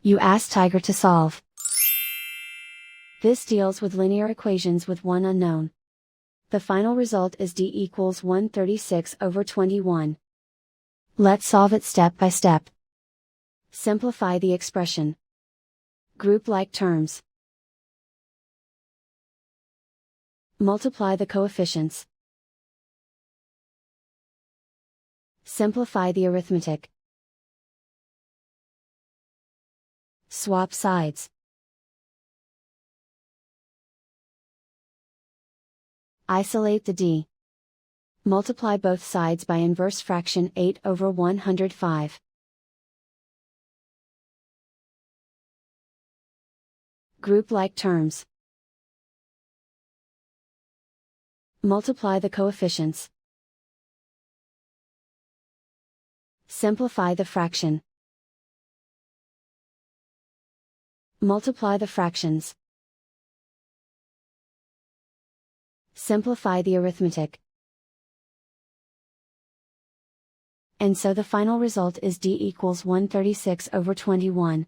You ask Tiger to solve. This deals with linear equations with one unknown. The final result is d equals 136/21. Let's solve it step by step. Simplify the expression. Group like terms. Multiply the coefficients. Simplify the arithmetic. Swap sides. Isolate the d. Multiply both sides by inverse fraction 8/105. Group like terms. Multiply the coefficients. Simplify the fraction. Multiply the fractions. Simplify the arithmetic. And so the final result is d equals 136/21.